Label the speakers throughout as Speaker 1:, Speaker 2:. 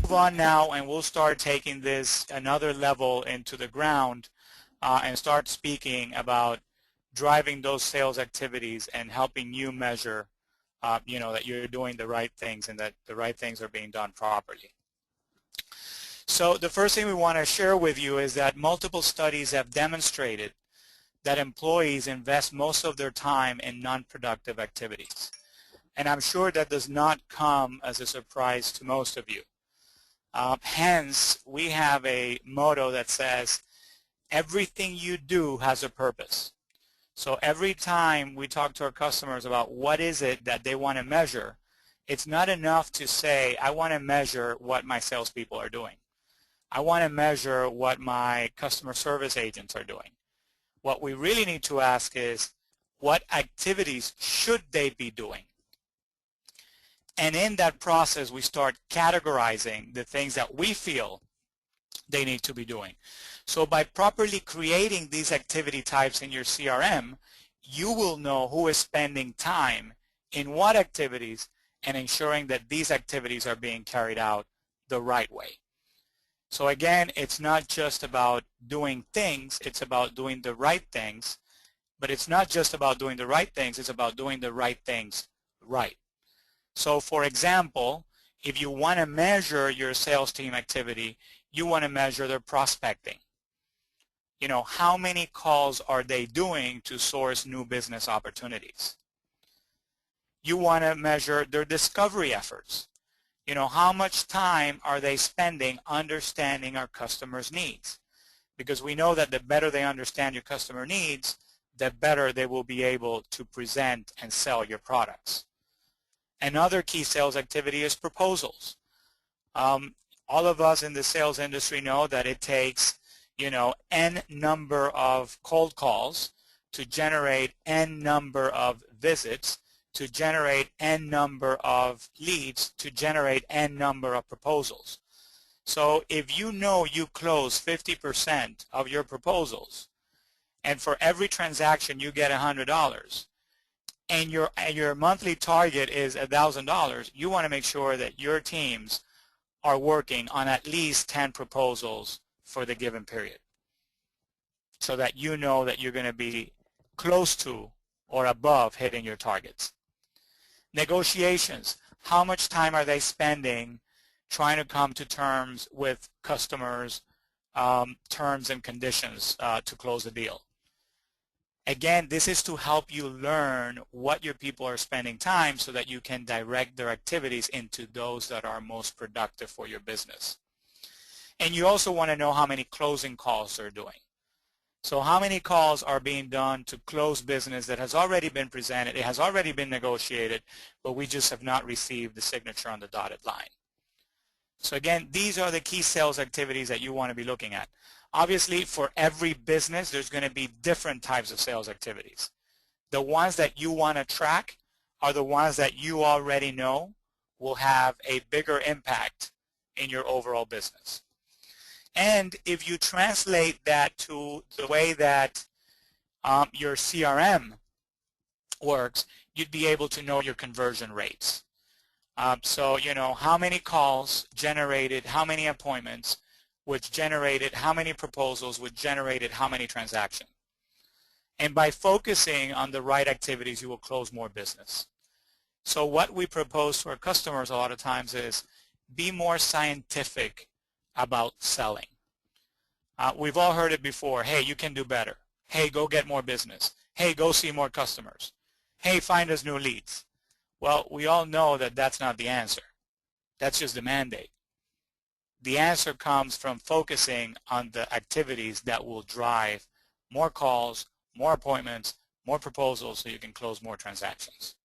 Speaker 1: Move on now, and we'll start taking this another level into the ground and start speaking about driving those sales activities and helping you measure that you're doing the right things and that the right things are being done properly. So the first thing we want to share with you is that multiple studies have demonstrated that employees invest most of their time in non-productive activities. And I'm sure that does not come as a surprise to most of you. Hence, we have a motto that says, everything you do has a purpose. So every time we talk to our customers about what is it that they want to measure, it's not enough to say, I want to measure what my salespeople are doing. I want to measure what my customer service agents are doing. What we really need to ask is, what activities should they be doing? And in that process, we start categorizing the things that we feel they need to be doing. So by properly creating these activity types in your CRM, you will know who is spending time in what activities and ensuring that these activities are being carried out the right way. So again, it's not just about doing things, it's about doing the right things, but it's not just about doing the right things, it's about doing the right things right. So for example, if you want to measure your sales team activity, you want to measure their prospecting. You know, how many calls are they doing to source new business opportunities? You want to measure their discovery efforts. You know, how much time are they spending understanding our customers' needs? Because we know that the better they understand your customer needs, the better they will be able to present and sell your products. Another key sales activity is proposals. All of us in the sales industry know that it takes, N number of cold calls to generate N number of visits, to generate N number of leads, to generate N number of proposals. So if you know you close 50% of your proposals, and for every transaction you get $100, and your monthly target is $1,000, you want to make sure that your teams are working on at least 10 proposals for the given period, so that you know that you're going to be close to or above hitting your targets. Negotiations. How much time are they spending trying to come to terms with customers, terms and conditions to close a deal? Again, this is to help you learn what your people are spending time so that you can direct their activities into those that are most productive for your business. And you also want to know how many closing calls they're doing. So how many calls are being done to close business that has already been presented, it has already been negotiated, but we just have not received the signature on the dotted line. So again, these are the key sales activities that you want to be looking at. Obviously, for every business, there's going to be different types of sales activities. The ones that you want to track are the ones that you already know will have a bigger impact in your overall business. And if you translate that to the way that your CRM works, you'd be able to know your conversion rates. So, how many calls generated, how many appointments, which generated how many proposals, which generated how many transactions. And by focusing on the right activities, you will close more business. So what we propose to our customers a lot of times is be more scientific about selling. We've all heard it before. Hey, you can do better. Hey, go get more business. Hey, go see more customers. Hey, find us new leads. Well, we all know that that's not the answer. That's just the mandate. The answer comes from focusing on the activities that will drive more calls, more appointments, more proposals so you can close more transactions.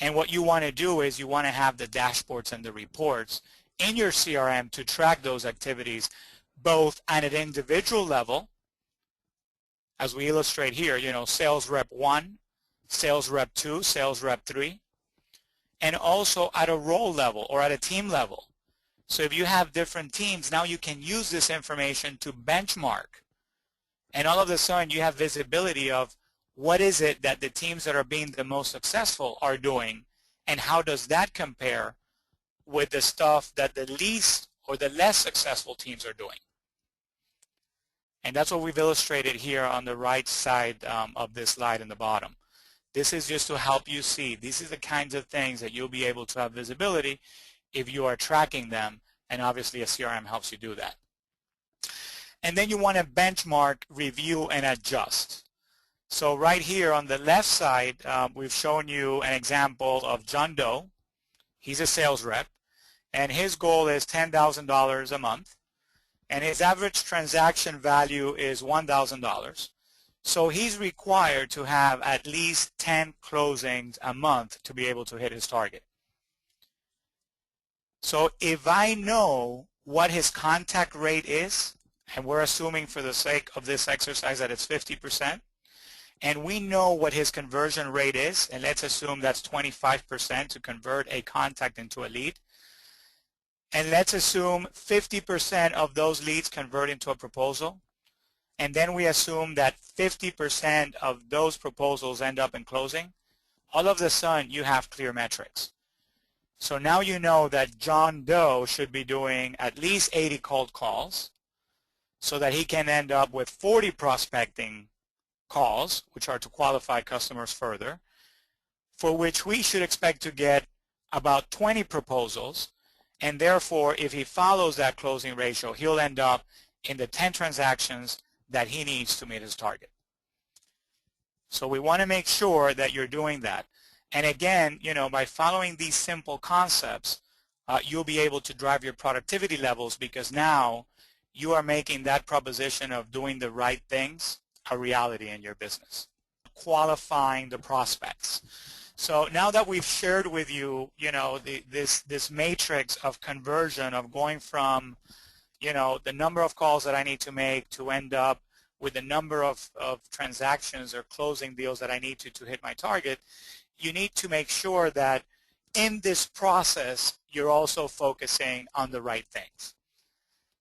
Speaker 1: And what you want to do is you want to have the dashboards and the reports in your CRM to track those activities both at an individual level, as we illustrate here, sales rep 1, sales rep 2, sales rep 3, and also at a role level or at a team level. So if you have different teams, now you can use this information to benchmark. And all of a sudden you have visibility of what is it that the teams that are being the most successful are doing, and how does that compare with the stuff that the least or the less successful teams are doing. And that's what we've illustrated here on the right side of this slide in the bottom. This is just to help you see. These are the kinds of things that you'll be able to have visibility if you are tracking them, and obviously a CRM helps you do that. And then you want to benchmark, review, and adjust. So right here on the left side, we've shown you an example of John Doe. He's a sales rep, and his goal is $10,000 a month, and his average transaction value is $1,000. So he's required to have at least 10 closings a month to be able to hit his target. So if I know what his contact rate is, and we're assuming for the sake of this exercise that it's 50%, and we know what his conversion rate is, and let's assume that's 25% to convert a contact into a lead, and let's assume 50% of those leads convert into a proposal, and then we assume that 50% of those proposals end up in closing, all of a sudden you have clear metrics. So now you know that John Doe should be doing at least 80 cold calls so that he can end up with 40 prospecting calls, which are to qualify customers further, for which we should expect to get about 20 proposals, and therefore if he follows that closing ratio, he'll end up in the 10 transactions that he needs to meet his target. So we want to make sure that you're doing that. And again, you know, by following these simple concepts, you'll be able to drive your productivity levels, because now you are making that proposition of doing the right things a reality in your business. Qualifying the prospects. So now that we've shared with you, you know, this matrix of conversion, of going from, you know, the number of calls that I need to make to end up with the number of transactions or closing deals that I need to hit my target, you need to make sure that in this process you're also focusing on the right things.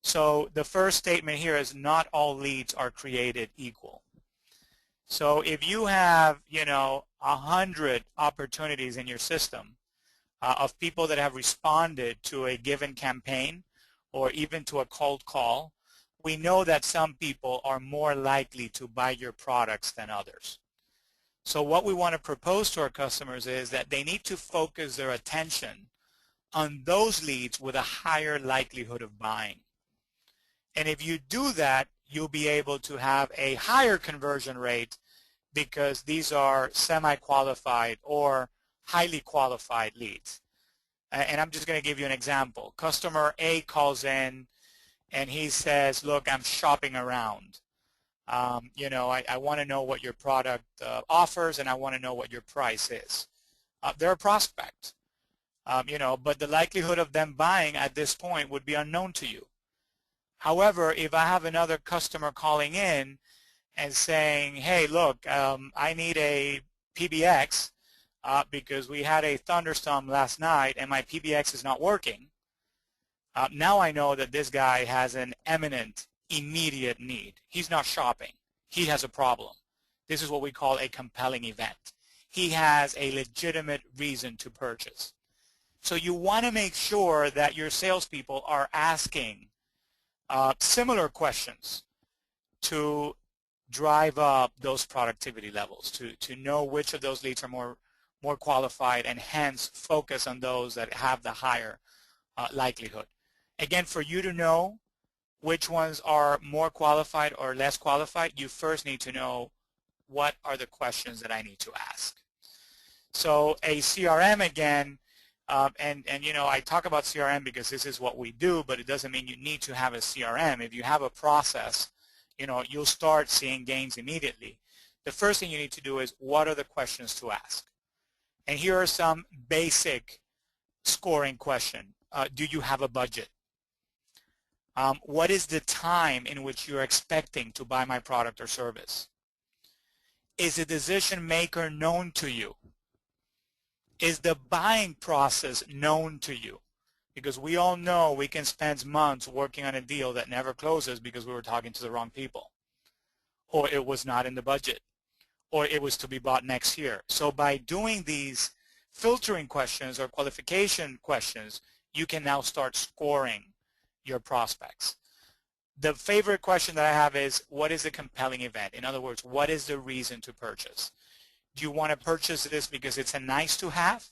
Speaker 1: So the first statement here is not all leads are created equal. So if you have, you know, 100 opportunities in your system of people that have responded to a given campaign or even to a cold call, we know that some people are more likely to buy your products than others. So what we want to propose to our customers is that they need to focus their attention on those leads with a higher likelihood of buying. And if you do that, you'll be able to have a higher conversion rate, because these are semi-qualified or highly qualified leads. And I'm just going to give you an example. Customer A calls in and he says, look, I'm shopping around. You know, I want to know what your product offers, and I want to know what your price is. They're a prospect, you know, but the likelihood of them buying at this point would be unknown to you. However, if I have another customer calling in and saying, hey, look, I need a PBX because we had a thunderstorm last night and my PBX is not working, now I know that this guy has an imminent, immediate need. He's not shopping. He has a problem. This is what we call a compelling event. He has a legitimate reason to purchase. So you want to make sure that your salespeople are asking similar questions to drive up those productivity levels, to know which of those leads are more qualified, and hence focus on those that have the higher likelihood. Again, for you to know which ones are more qualified or less qualified, you first need to know what are the questions that I need to ask. So a CRM, again, and you know, I talk about CRM because this is what we do, but it doesn't mean you need to have a CRM. If you have a process, you know, you'll start seeing gains immediately. The first thing you need to do is, what are the questions to ask? And here are some basic scoring questions. Do you have a budget? What is the time in which you're expecting to buy my product or service? Is the decision maker known to you? Is the buying process known to you? Because we all know we can spend months working on a deal that never closes because we were talking to the wrong people, or it was not in the budget, or it was to be bought next year. So by doing these filtering questions or qualification questions, you can now start scoring your prospects. The favorite question that I have is, what is the compelling event? In other words, what is the reason to purchase? Do you want to purchase this because it's a nice to have?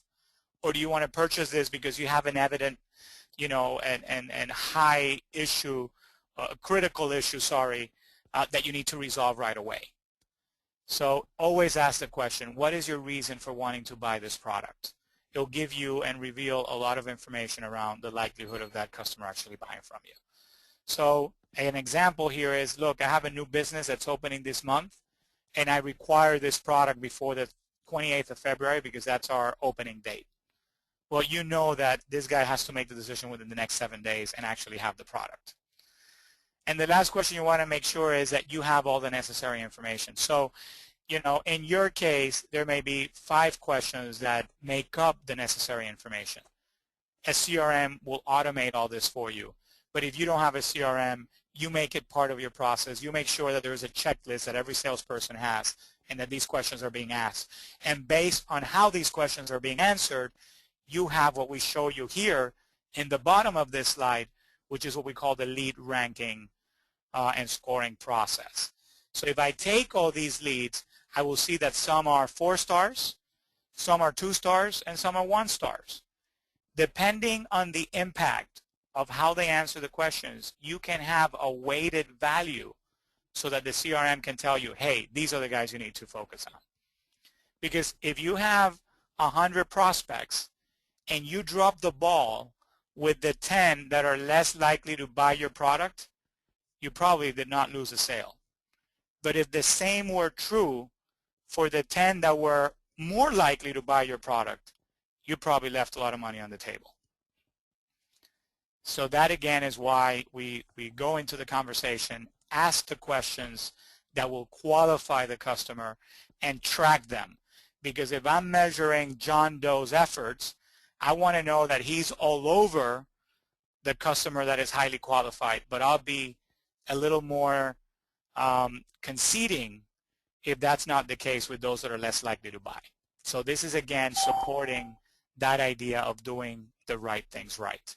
Speaker 1: Or do you want to purchase this because you have an evident, and high issue, critical issue, that you need to resolve right away? So always ask the question, what is your reason for wanting to buy this product? It'll give you and reveal a lot of information around the likelihood of that customer actually buying from you. So an example here is, look, I have a new business that's opening this month, and I require this product before the 28th of February because that's our opening date. Well, you know that this guy has to make the decision within the next 7 days and actually have the product. And the last question you want to make sure is that you have all the necessary information. So, in your case, there may be 5 questions that make up the necessary information. A CRM will automate all this for you. But if you don't have a CRM, you make it part of your process. You make sure that there is a checklist that every salesperson has and that these questions are being asked. And based on how these questions are being answered, you have what we show you here in the bottom of this slide, which is what we call the lead ranking and scoring process. So if I take all these leads, I will see that some are 4 stars, some are 2 stars, and some are 1 stars. Depending on the impact of how they answer the questions, you can have a weighted value so that the CRM can tell you, hey, these are the guys you need to focus on. Because if you have 100 prospects and you drop the ball with the 10 that are less likely to buy your product, you probably did not lose a sale. But if the same were true for the 10 that were more likely to buy your product, you probably left a lot of money on the table. So that again is why we go into the conversation, ask the questions that will qualify the customer and track them. Because if I'm measuring John Doe's efforts, I want to know that he's all over the customer that is highly qualified, but I'll be a little more conceding if that's not the case with those that are less likely to buy. So this is again supporting that idea of doing the right things right.